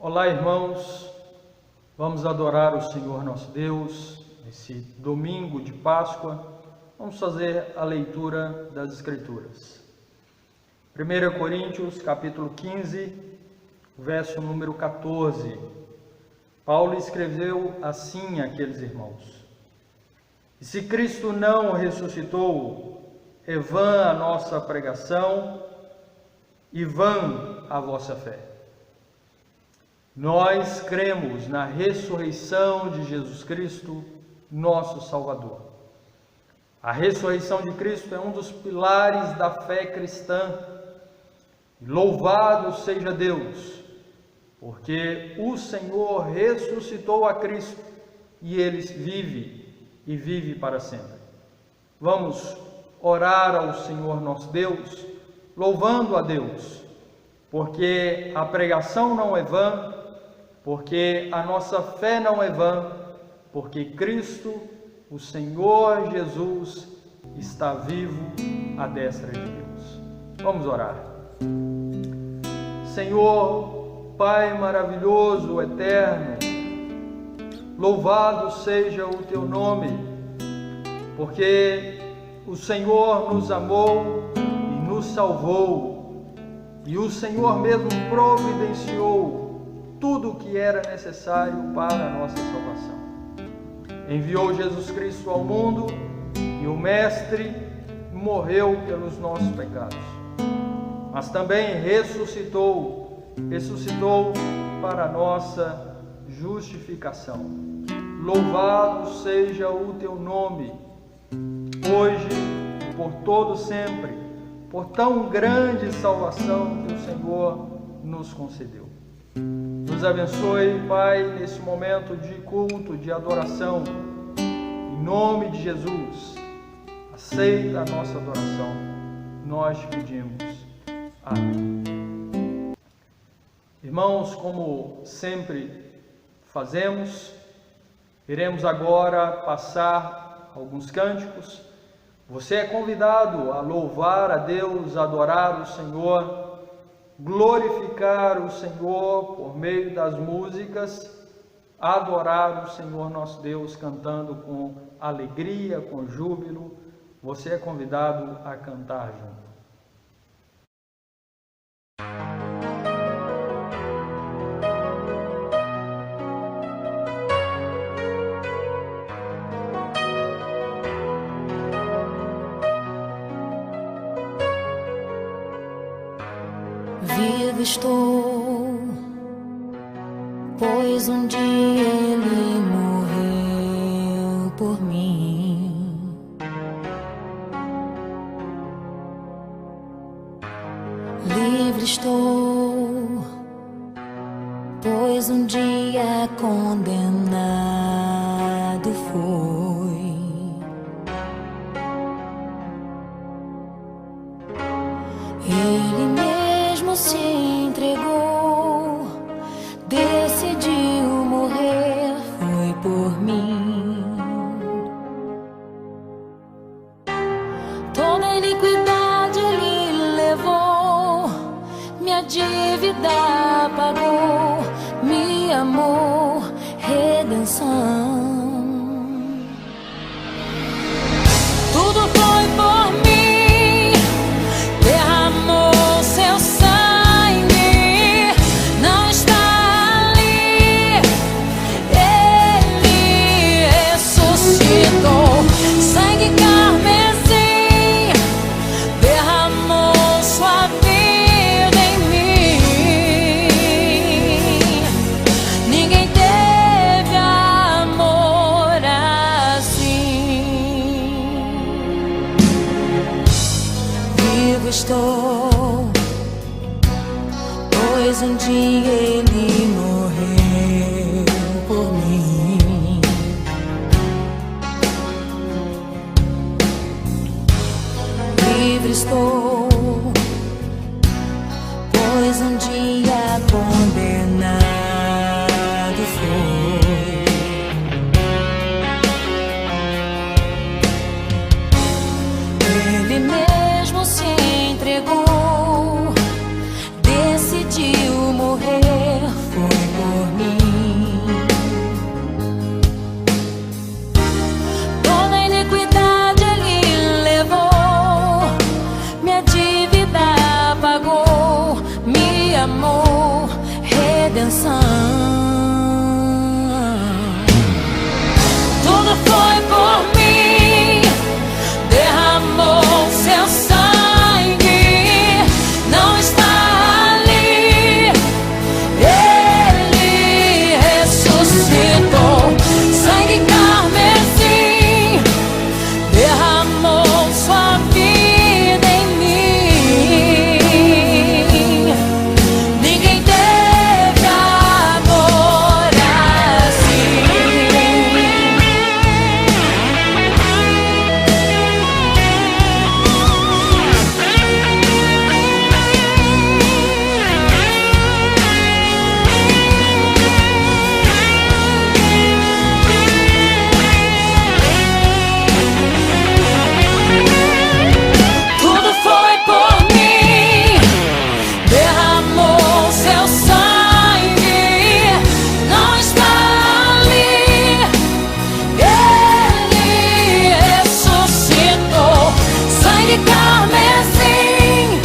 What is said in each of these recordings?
Olá, irmãos, vamos adorar o Senhor nosso Deus nesse domingo de Páscoa. Vamos fazer a leitura das Escrituras. 1 Coríntios, capítulo 15, verso número 14. Paulo escreveu assim àqueles irmãos: E se Cristo não ressuscitou, é vã a nossa pregação e vã a vossa fé. Nós cremos na ressurreição de Jesus Cristo, nosso Salvador. A ressurreição de Cristo é um dos pilares da fé cristã. Louvado seja Deus, porque o Senhor ressuscitou a Cristo e Ele vive e vive para sempre. Vamos orar ao Senhor nosso Deus, louvando a Deus, porque a pregação não é vã, porque a nossa fé não é vã, porque Cristo, o Senhor Jesus, está vivo à destra de Deus. Vamos orar. Senhor, Pai maravilhoso, eterno, louvado seja o Teu nome, porque o Senhor nos amou e nos salvou, e o Senhor mesmo providenciou tudo o que era necessário para a nossa salvação. Enviou Jesus Cristo ao mundo e o Mestre morreu pelos nossos pecados, mas também ressuscitou para a nossa justificação. Louvado seja o Teu nome, hoje e por todo sempre, por tão grande salvação que o Senhor nos concedeu. Nos abençoe, Pai, nesse momento de culto, de adoração. Em nome de Jesus, aceita a nossa adoração. Nós te pedimos. Amém. Irmãos, como sempre fazemos, iremos agora passar alguns cânticos. Você é convidado a louvar a Deus, a adorar o Senhor, glorificar o Senhor por meio das músicas, adorar o Senhor nosso Deus cantando com alegria, com júbilo. Você é convidado a cantar junto. Vivo estou, pois um dia Ele morreu por mim. Livre estou, pois um dia condenado fui. Ele mesmo se entregou, decidiu morrer, foi por mim. Toda iniquidade Ele levou, minha dívida pagou, me amou, redenção. Tudo foi por mim, derramou seu sangue, não está ali. Ele ressuscitou, sangue carmesim, derramou sua vida em mim. Ninguém teve amor assim. Vivo estou, pois um dia Ele morreu por mim. Livre estou, pois um dia condenado fui. Ele mesmo se entregou, decidiu morrer, foi por redenção. Tudo foi por mim, derramou seu sangue, não está ali. Ele ressuscitou, sangue carmesim, derramou sua vida em mim. Ninguém teve amor assim. Tudo foi por mim, derramou seu sangue, não está ali. Ele ressuscitou, sangue carmesim,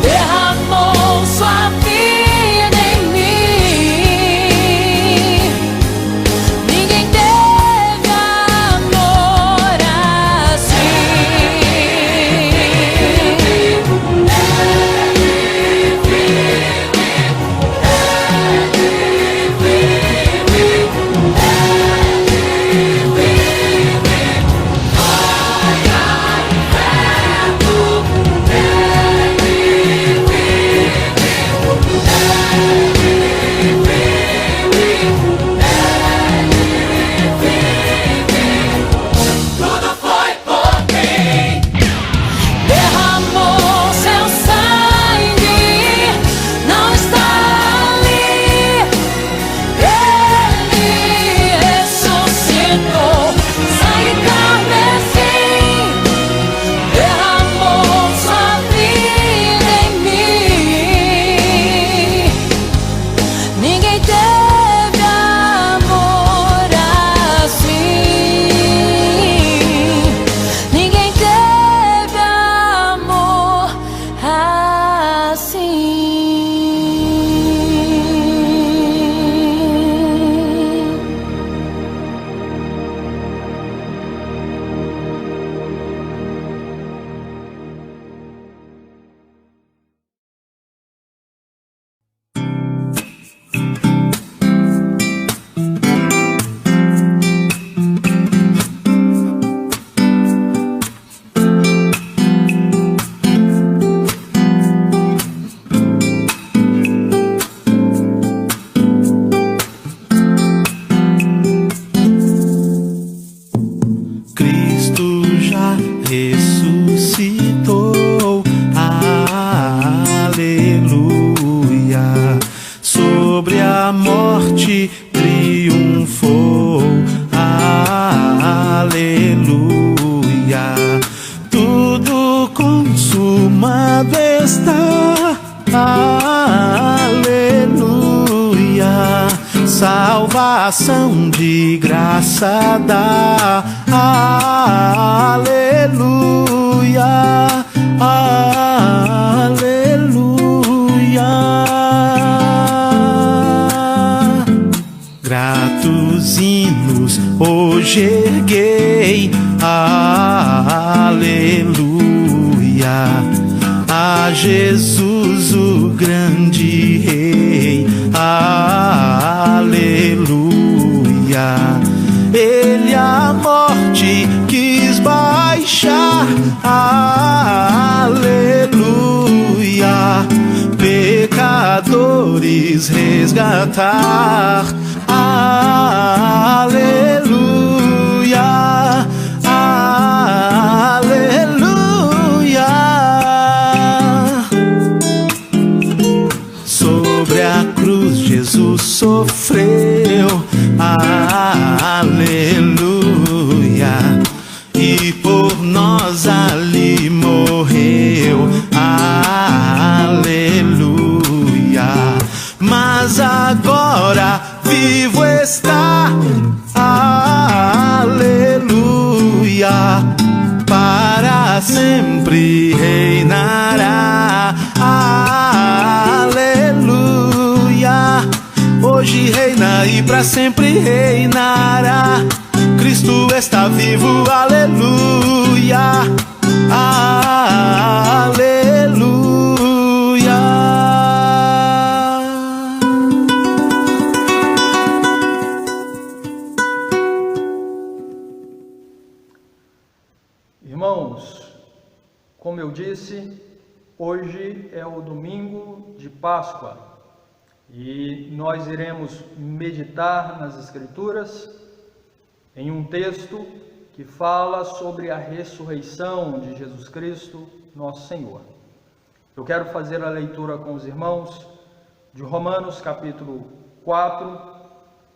derramou sua vida em mim. Ninguém teve amor assim. Derramou seu sangue, não está ali. Ele ressuscitou, sangue carmesim, derramou sua vida em mim. Ninguém teve amor assim. Ninguém teve amor assim. Cristo já ressuscitou, aleluia. Sobre a morte triunfou, aleluia. Tudo consumado está, aleluia. Salvação de graça dá, aleluia, aleluia. Gratos hinos hoje erguei, aleluia. A Jesus o grande Rei, aleluia. Ele a morte quis baixar, aleluia. Pecadores resgatar, aleluia, aleluia. Sobre a cruz Jesus sofreu, aleluia. E por nós ali morreu, aleluia. Mas agora vivo está, aleluia. Para sempre reinará, aleluia, sempre reinará. Cristo está vivo, aleluia, aleluia. Irmãos, como eu disse, hoje é o domingo de Páscoa e nós iremos meditar nas Escrituras em um texto que fala sobre a ressurreição de Jesus Cristo, nosso Senhor. Eu quero fazer a leitura com os irmãos de Romanos capítulo 4,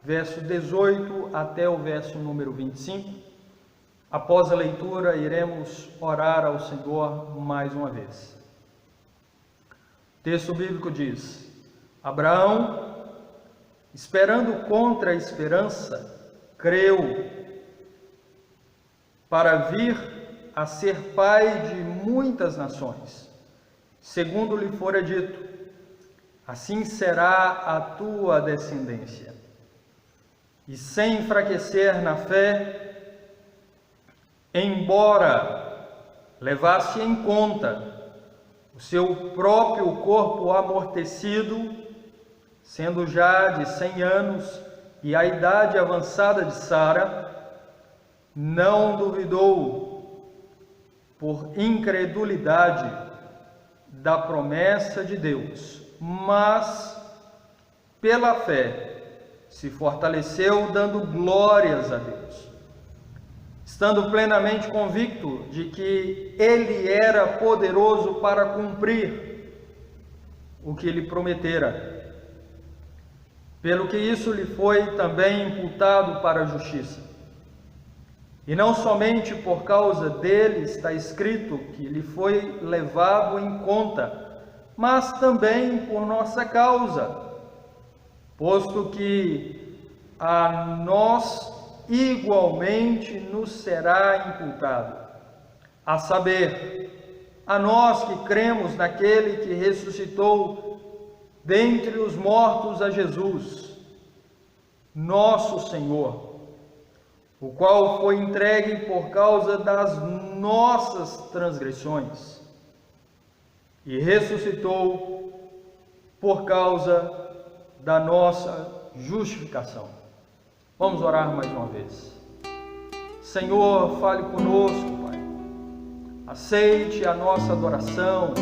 verso 18 até o verso número 25. Após a leitura, iremos orar ao Senhor mais uma vez. O texto bíblico diz: Abraão, esperando contra a esperança, creu para vir a ser pai de muitas nações, segundo lhe fora dito: assim será a tua descendência. E sem enfraquecer na fé, embora levasse em conta o seu próprio corpo amortecido, sendo já de 100 anos e a idade avançada de Sara, não duvidou por incredulidade da promessa de Deus, mas pela fé se fortaleceu, dando glórias a Deus, estando plenamente convicto de que Ele era poderoso para cumprir o que lhe prometera. Pelo que isso lhe foi também imputado para a justiça. E não somente por causa dele está escrito que lhe foi levado em conta, mas também por nossa causa, posto que a nós igualmente nos será imputado, a saber, a nós que cremos naquele que ressuscitou dentre os mortos a Jesus, nosso Senhor, o qual foi entregue por causa das nossas transgressões e ressuscitou por causa da nossa justificação. Vamos orar mais uma vez. Senhor, fale conosco, Pai. Aceite a nossa adoração,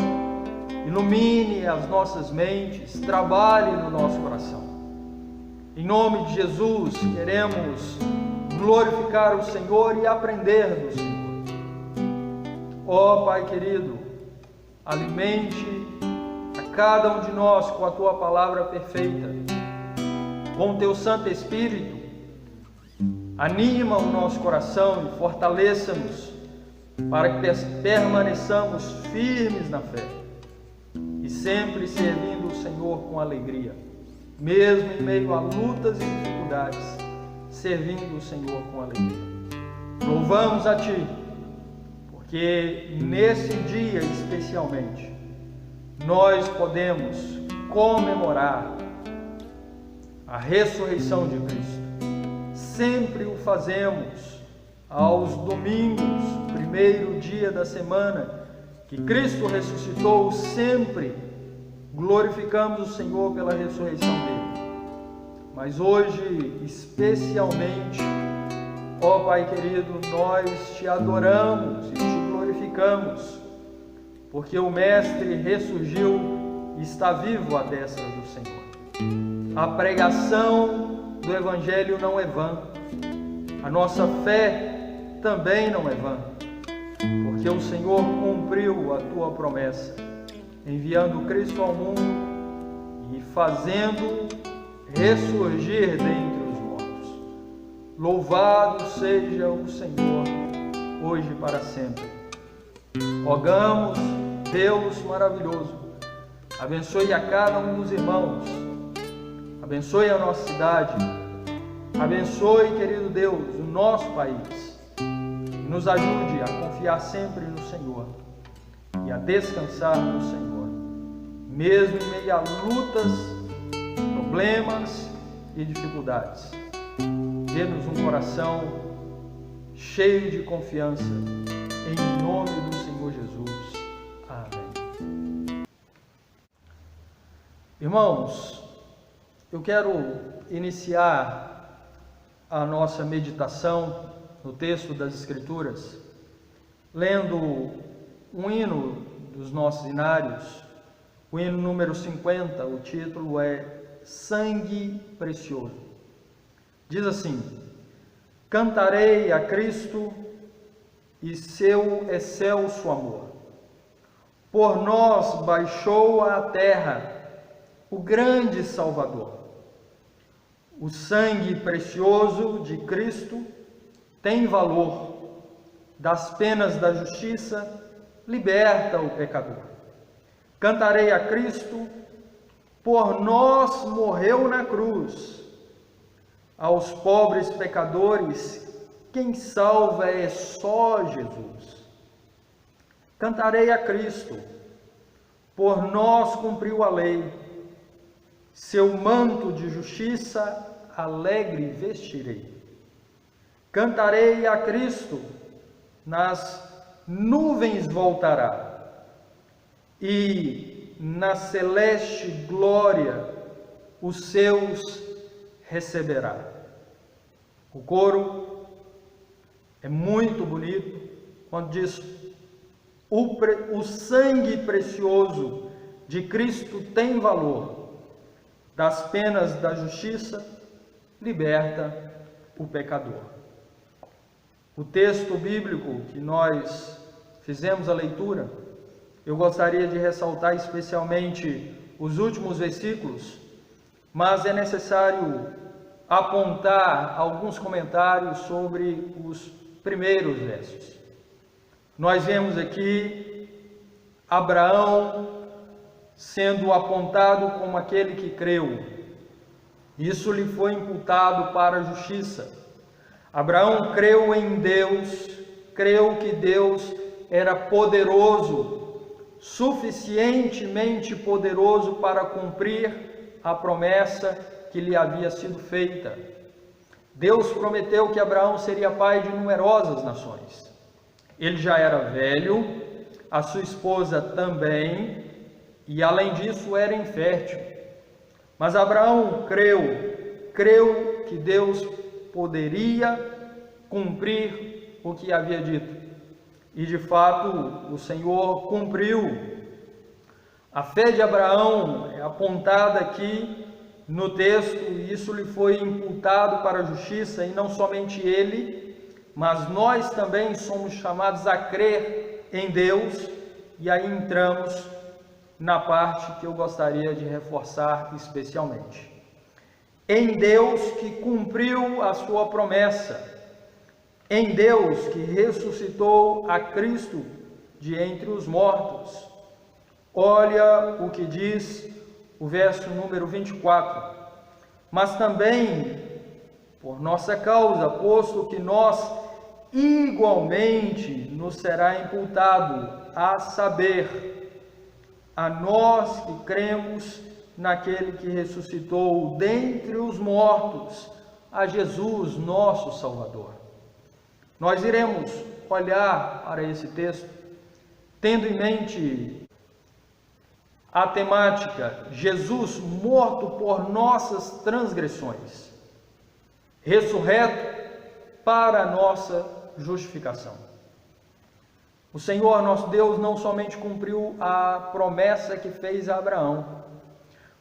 ilumine as nossas mentes, trabalhe no nosso coração. Em nome de Jesus, queremos glorificar o Senhor e aprender do Senhor. Ó Pai querido, alimente a cada um de nós com a Tua palavra perfeita, com o Teu Santo Espírito. Anima o nosso coração e fortaleça-nos para que permaneçamos firmes na fé e sempre servindo o Senhor com alegria, mesmo em meio a lutas e dificuldades, servindo o Senhor com alegria. Louvamos a Ti, porque nesse dia especialmente, nós podemos comemorar a ressurreição de Cristo. Sempre o fazemos aos domingos, primeiro dia da semana, que Cristo ressuscitou, sempre glorificamos o Senhor pela ressurreição dele. Mas hoje, especialmente, ó Pai querido, nós te adoramos e te glorificamos, porque o Mestre ressurgiu e está vivo à destra do Senhor. A pregação do Evangelho não é vã, a nossa fé também não é vã, porque o Senhor cumpriu a tua promessa, enviando Cristo ao mundo e fazendo ressurgir dentre os mortos. Louvado seja o Senhor, hoje e para sempre. Rogamos, Deus maravilhoso, abençoe a cada um dos irmãos, abençoe a nossa cidade, abençoe, querido Deus, o nosso país, e nos ajude a confiar sempre no Senhor e a descansar no Senhor, mesmo em meio a lutas, problemas e dificuldades. Dê-nos um coração cheio de confiança, em nome do Senhor Jesus. Amém. Irmãos, eu quero iniciar a nossa meditação no texto das Escrituras, lendo um hino dos nossos hinários, o hino número 50, o título é Sangue Precioso. Diz assim: cantarei a Cristo e seu excelso amor. Por nós baixou à terra o grande Salvador. O sangue precioso de Cristo tem valor. Das penas da justiça, liberta o pecador. Cantarei a Cristo, por nós morreu na cruz. Aos pobres pecadores, quem salva é só Jesus. Cantarei a Cristo, por nós cumpriu a lei. Seu manto de justiça alegre vestirei. Cantarei a Cristo, nas nuvens voltará, e na celeste glória os seus receberá. O coro é muito bonito quando diz: o sangue precioso de Cristo tem valor. Das penas da justiça, liberta o pecador. O texto bíblico que nós fizemos a leitura, eu gostaria de ressaltar especialmente os últimos versículos, mas é necessário apontar alguns comentários sobre os primeiros versos. Nós vemos aqui Abraão sendo apontado como aquele que creu. Isso lhe foi imputado para a justiça. Abraão creu em Deus, creu que Deus era poderoso, suficientemente poderoso para cumprir a promessa que lhe havia sido feita. Deus prometeu que Abraão seria pai de numerosas nações. Ele já era velho, a sua esposa também, e além disso era infértil. Mas Abraão creu que Deus poderia cumprir o que havia dito. E de fato o Senhor cumpriu. A fé de Abraão é apontada aqui no texto, e isso lhe foi imputado para a justiça, e não somente ele, mas nós também somos chamados a crer em Deus. E aí entramos na parte que eu gostaria de reforçar especialmente. Em Deus que cumpriu a sua promessa, em Deus que ressuscitou a Cristo de entre os mortos. Olha o que diz o verso número 24. Mas também por nossa causa, posto que nós igualmente nos será imputado, a saber, a nós que cremos naquele que ressuscitou dentre os mortos, a Jesus, nosso Salvador. Nós iremos olhar para esse texto, tendo em mente a temática Jesus morto por nossas transgressões, ressurreto para a nossa justificação. O Senhor nosso Deus não somente cumpriu a promessa que fez a Abraão,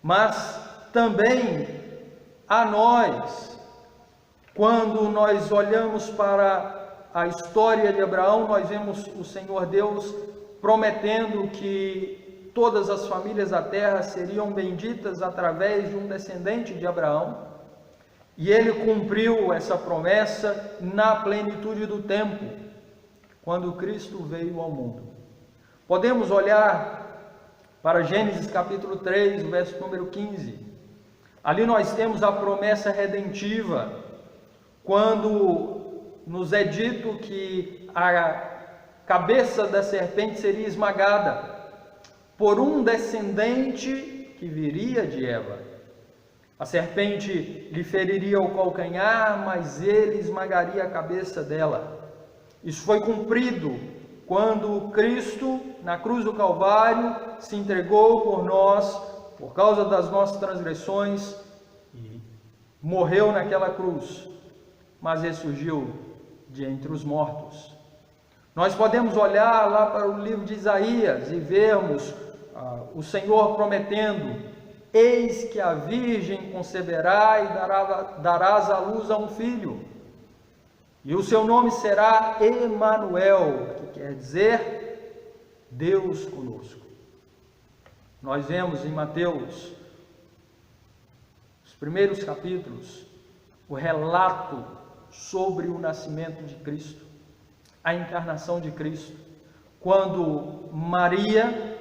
mas também a nós. Quando nós olhamos para a história de Abraão, nós vemos o Senhor Deus prometendo que todas as famílias da terra seriam benditas através de um descendente de Abraão, e ele cumpriu essa promessa na plenitude do tempo, quando Cristo veio ao mundo. Podemos olhar para Gênesis capítulo 3, verso número 15. Ali nós temos a promessa redentiva, quando nos é dito que a cabeça da serpente seria esmagada por um descendente que viria de Eva. A serpente lhe feriria o calcanhar, mas ele esmagaria a cabeça dela. Isso foi cumprido quando Cristo, na cruz do Calvário, se entregou por nós, por causa das nossas transgressões, e morreu naquela cruz, mas ressurgiu de entre os mortos. Nós podemos olhar lá para o livro de Isaías e vermos o Senhor prometendo: eis que a virgem conceberá e darás à luz a um filho, e o seu nome será Emanuel, que quer dizer Deus conosco. Nós vemos em Mateus, os primeiros capítulos, o relato sobre o nascimento de Cristo, a encarnação de Cristo, quando Maria,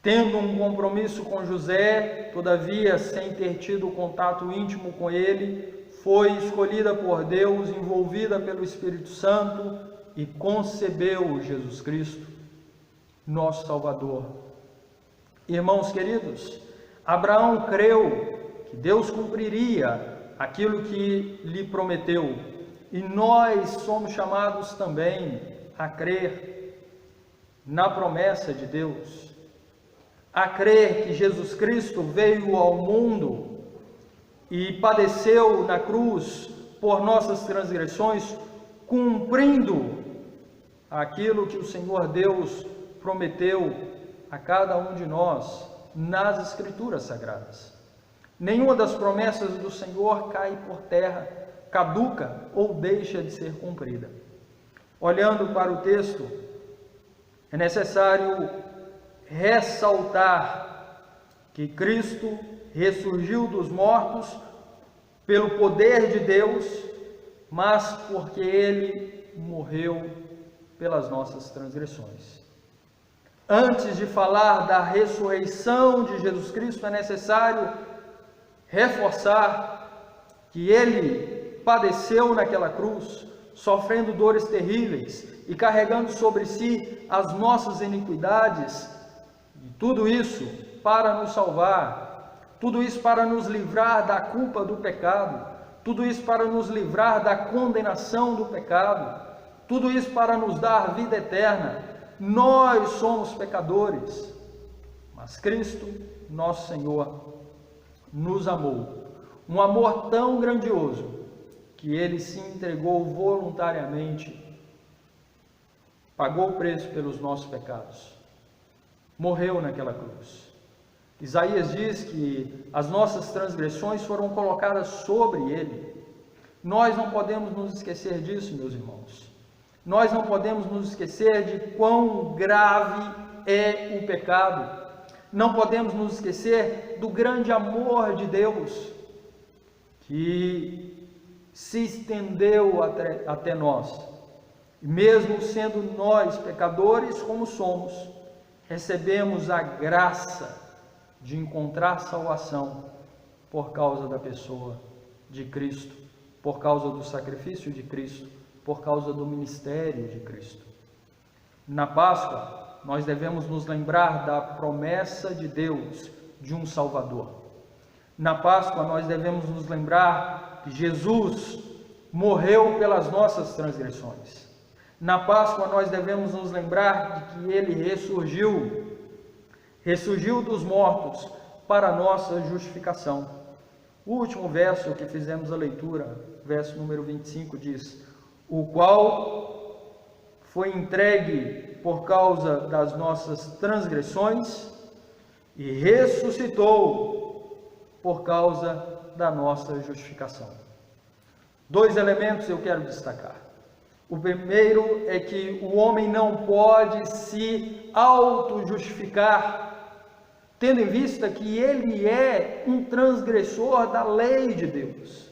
tendo um compromisso com José, todavia sem ter tido contato íntimo com ele, foi escolhida por Deus, envolvida pelo Espírito Santo e concebeu Jesus Cristo, nosso Salvador. Irmãos queridos, Abraão creu que Deus cumpriria aquilo que lhe prometeu, e nós somos chamados também a crer na promessa de Deus, a crer que Jesus Cristo veio ao mundo e padeceu na cruz por nossas transgressões, cumprindo aquilo que o Senhor Deus prometeu a cada um de nós nas Escrituras Sagradas. Nenhuma das promessas do Senhor cai por terra, caduca ou deixa de ser cumprida. Olhando para o texto, é necessário ressaltar que Cristo ressurgiu dos mortos pelo poder de Deus, mas porque Ele morreu pelas nossas transgressões. Antes de falar da ressurreição de Jesus Cristo, é necessário reforçar que Ele padeceu naquela cruz, sofrendo dores terríveis e carregando sobre si as nossas iniquidades, e tudo isso para nos salvar, tudo isso para nos livrar da culpa do pecado, tudo isso para nos livrar da condenação do pecado, tudo isso para nos dar vida eterna. Nós somos pecadores, mas Cristo, nosso Senhor, nos amou, um amor tão grandioso, que Ele se entregou voluntariamente, pagou o preço pelos nossos pecados, morreu naquela cruz. Isaías diz que as nossas transgressões foram colocadas sobre Ele. Nós não podemos nos esquecer disso, meus irmãos. Nós não podemos nos esquecer de quão grave é o pecado. Não podemos nos esquecer do grande amor de Deus, que se estendeu até nós. E mesmo sendo nós pecadores como somos, recebemos a graça de encontrar salvação por causa da pessoa de Cristo, por causa do sacrifício de Cristo, por causa do ministério de Cristo. Na Páscoa, nós devemos nos lembrar da promessa de Deus de um Salvador. Na Páscoa, nós devemos nos lembrar que Jesus morreu pelas nossas transgressões. Na Páscoa, nós devemos nos lembrar de que Ele ressurgiu dos mortos para a nossa justificação. O último verso que fizemos a leitura, verso número 25, diz: o qual foi entregue por causa das nossas transgressões e ressuscitou por causa da nossa justificação. Dois elementos eu quero destacar. O primeiro é que o homem não pode se auto-justificar, tendo em vista que ele é um transgressor da lei de Deus.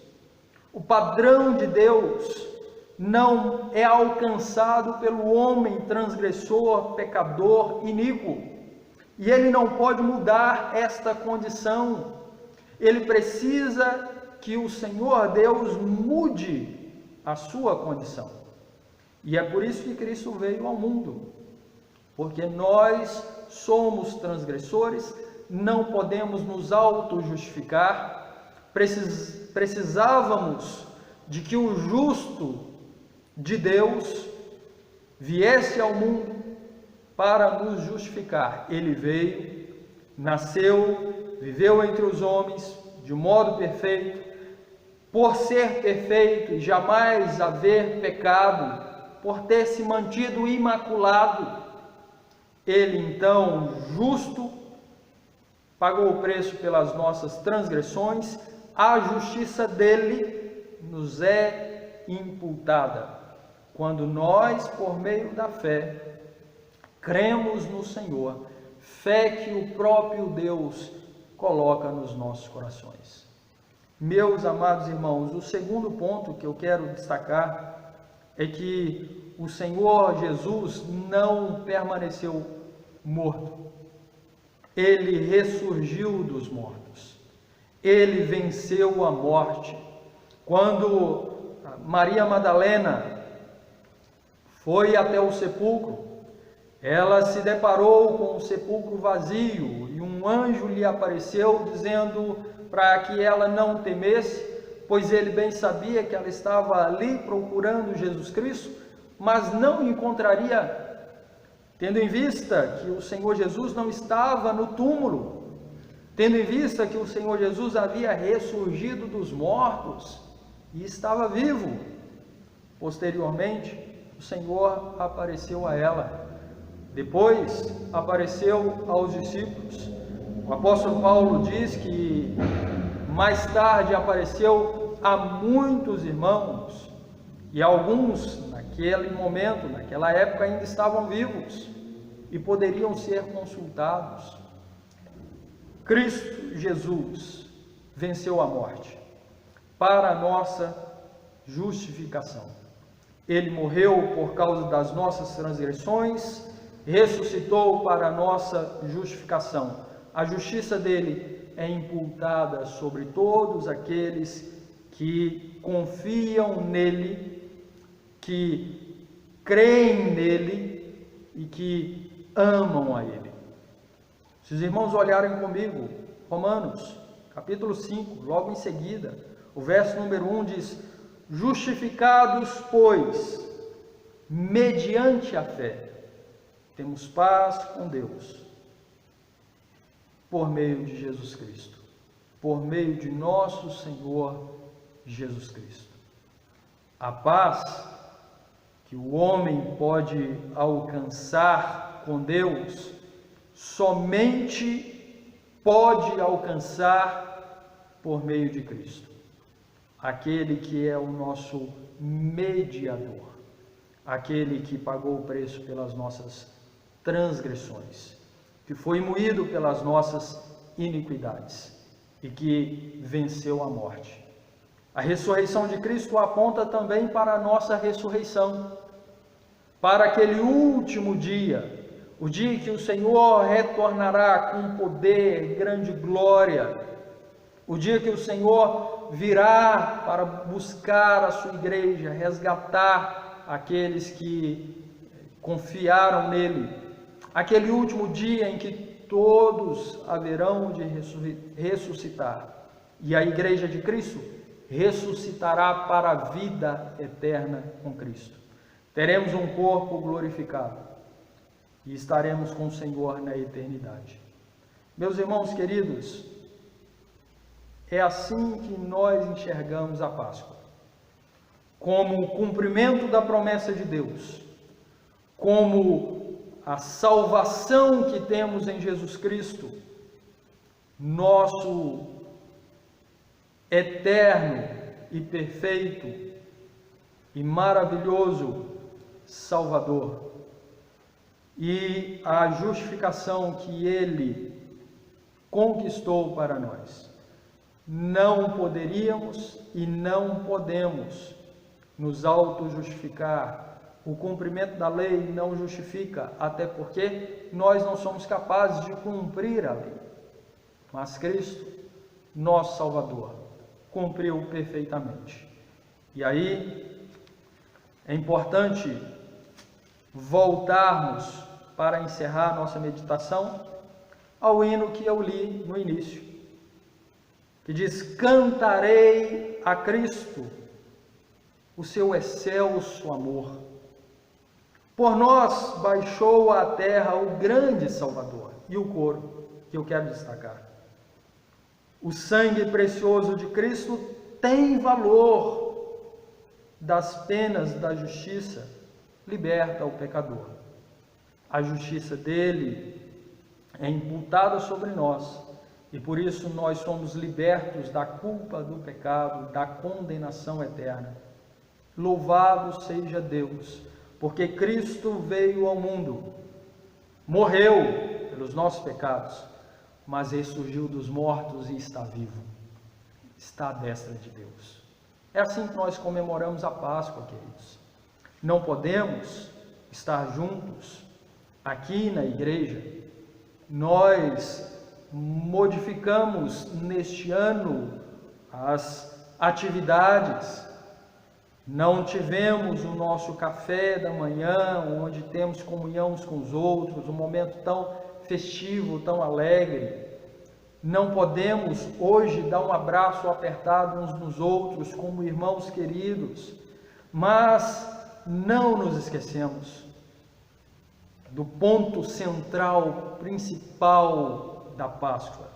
O padrão de Deus não é alcançado pelo homem transgressor, pecador, iníquo, e ele não pode mudar esta condição. Ele precisa que o Senhor Deus mude a sua condição. E é por isso que Cristo veio ao mundo, porque nós somos transgressores, não podemos nos auto-justificar, precisávamos de que o justo de Deus viesse ao mundo para nos justificar. Ele veio, nasceu, viveu entre os homens de modo perfeito, por ser perfeito e jamais haver pecado, por ter se mantido imaculado, ele então, justo, pagou o preço pelas nossas transgressões, a justiça dele nos é imputada. Quando nós, por meio da fé, cremos no Senhor, fé que o próprio Deus coloca nos nossos corações. Meus amados irmãos, o segundo ponto que eu quero destacar é que o Senhor Jesus não permaneceu morto. Ele ressurgiu dos mortos. Ele venceu a morte. Quando Maria Madalena foi até o sepulcro, ela se deparou com o sepulcro vazio e um anjo lhe apareceu dizendo para que ela não temesse, pois ele bem sabia que ela estava ali procurando Jesus Cristo, mas não encontraria, tendo em vista que o Senhor Jesus não estava no túmulo, tendo em vista que o Senhor Jesus havia ressurgido dos mortos e estava vivo. Posteriormente, o Senhor apareceu a ela. Depois apareceu aos discípulos. O apóstolo Paulo diz que mais tarde apareceu a muitos irmãos, e alguns naquele momento, naquela época, ainda estavam vivos e poderiam ser consultados. Cristo Jesus venceu a morte para a nossa justificação. Ele morreu por causa das nossas transgressões, ressuscitou para a nossa justificação. A justiça dele é imputada sobre todos aqueles que confiam nele, que creem nele e que amam a ele. Se os irmãos olharem comigo, Romanos, capítulo 5, logo em seguida, o verso número 1 diz: justificados, pois, mediante a fé, temos paz com Deus, por meio de Jesus Cristo, por meio de nosso Senhor Jesus Cristo. A paz que o homem pode alcançar com Deus, somente pode alcançar por meio de Cristo, aquele que é o nosso mediador, aquele que pagou o preço pelas nossas transgressões, que foi moído pelas nossas iniquidades e que venceu a morte. A ressurreição de Cristo aponta também para a nossa ressurreição, para aquele último dia, o dia em que o Senhor retornará com poder, grande glória, o dia que o Senhor virá para buscar a sua igreja, resgatar aqueles que confiaram nele, aquele último dia em que todos haverão de ressuscitar, e a igreja de Cristo ressuscitará para a vida eterna com Cristo. Teremos um corpo glorificado e estaremos com o Senhor na eternidade. Meus irmãos queridos, é assim que nós enxergamos a Páscoa, como o cumprimento da promessa de Deus, como a salvação que temos em Jesus Cristo, nosso eterno e perfeito e maravilhoso Salvador, e a justificação que Ele conquistou para nós. Não poderíamos e não podemos nos auto-justificar. O cumprimento da lei não justifica, até porque nós não somos capazes de cumprir a lei. Mas Cristo, nosso Salvador, cumpriu perfeitamente. E aí é importante voltarmos para encerrar nossa meditação ao hino que eu li no início, que diz: cantarei a Cristo o seu excelso amor. Por nós baixou à terra o grande Salvador. E o coro que eu quero destacar: o sangue precioso de Cristo tem valor. Das penas da justiça liberta o pecador. A justiça dele é imputada sobre nós, e por isso nós somos libertos da culpa do pecado, da condenação eterna. Louvado seja Deus, porque Cristo veio ao mundo, morreu pelos nossos pecados, mas ressurgiu dos mortos e está vivo, está à destra de Deus. É assim que nós comemoramos a Páscoa, queridos. Não podemos estar juntos aqui na igreja. Nós modificamos neste ano as atividades. Não tivemos o nosso café da manhã, onde temos comunhão uns com os outros, um momento tão festivo, tão alegre. Não podemos hoje dar um abraço apertado uns nos outros como irmãos queridos, mas não nos esquecemos do ponto central, principal da Páscoa,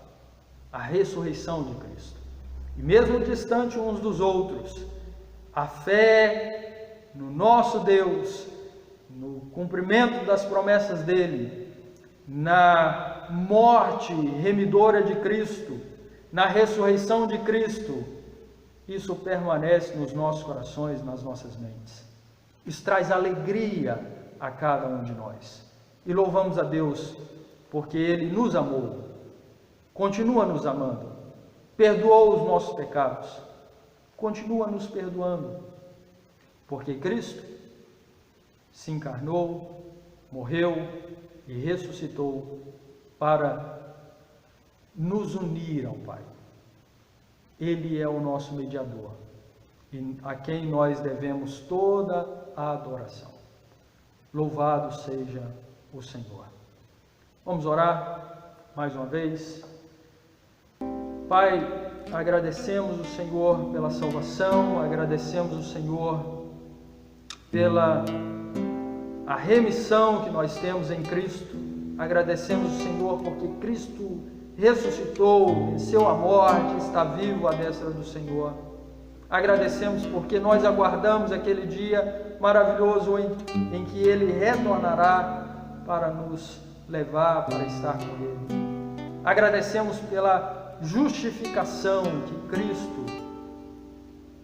a ressurreição de Cristo. E mesmo distante uns dos outros, a fé no nosso Deus, no cumprimento das promessas dele, na morte remidora de Cristo, na ressurreição de Cristo, isso permanece nos nossos corações, nas nossas mentes. Isso traz alegria a cada um de nós. E louvamos a Deus porque Ele nos amou, continua nos amando, perdoou os nossos pecados, continua nos perdoando, porque Cristo se encarnou, morreu e ressuscitou para nos unir ao Pai. Ele é o nosso mediador, e a quem nós devemos toda a adoração. Louvado seja o Senhor. Vamos orar mais uma vez. Pai, agradecemos o Senhor pela salvação, agradecemos o Senhor pela a remissão que nós temos em Cristo, agradecemos o Senhor porque Cristo ressuscitou, venceu a morte, está vivo à destra do Senhor. Agradecemos porque nós aguardamos aquele dia maravilhoso em que Ele retornará para nos levar, para estar com Ele. Agradecemos pela justificação que Cristo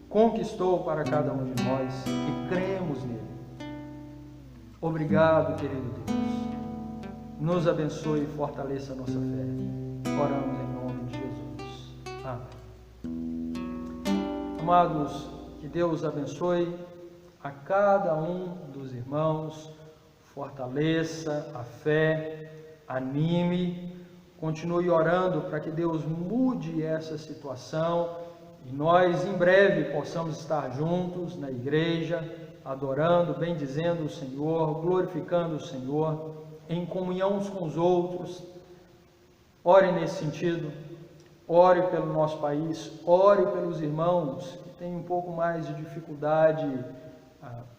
conquistou para cada um de nós que cremos nele. Obrigado, querido Deus. Nos abençoe e fortaleça a nossa fé. Oramos em nome de Jesus. Amém. Amados, que Deus abençoe a cada um dos irmãos, fortaleça a fé, anime, continue orando para que Deus mude essa situação e nós em breve possamos estar juntos na igreja, adorando, bendizendo o Senhor, glorificando o Senhor, em comunhão uns com os outros. Ore nesse sentido, ore pelo nosso país, ore pelos irmãos que têm um pouco mais de dificuldade,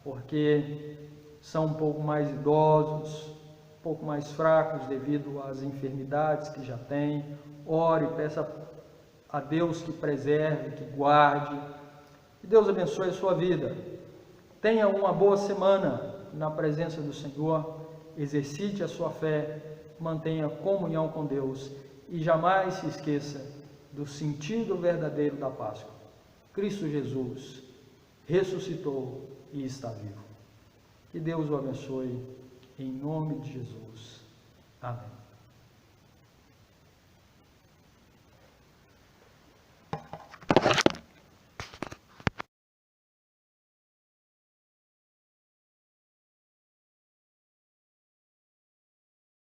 porque são um pouco mais idosos, um pouco mais fracos devido às enfermidades que já têm. Ore, peça a Deus que preserve, que guarde. Que Deus abençoe a sua vida. Tenha uma boa semana na presença do Senhor. Exercite a sua fé, mantenha comunhão com Deus e jamais se esqueça do sentido verdadeiro da Páscoa. Cristo Jesus ressuscitou e está vivo. Que Deus o abençoe, em nome de Jesus. Amém.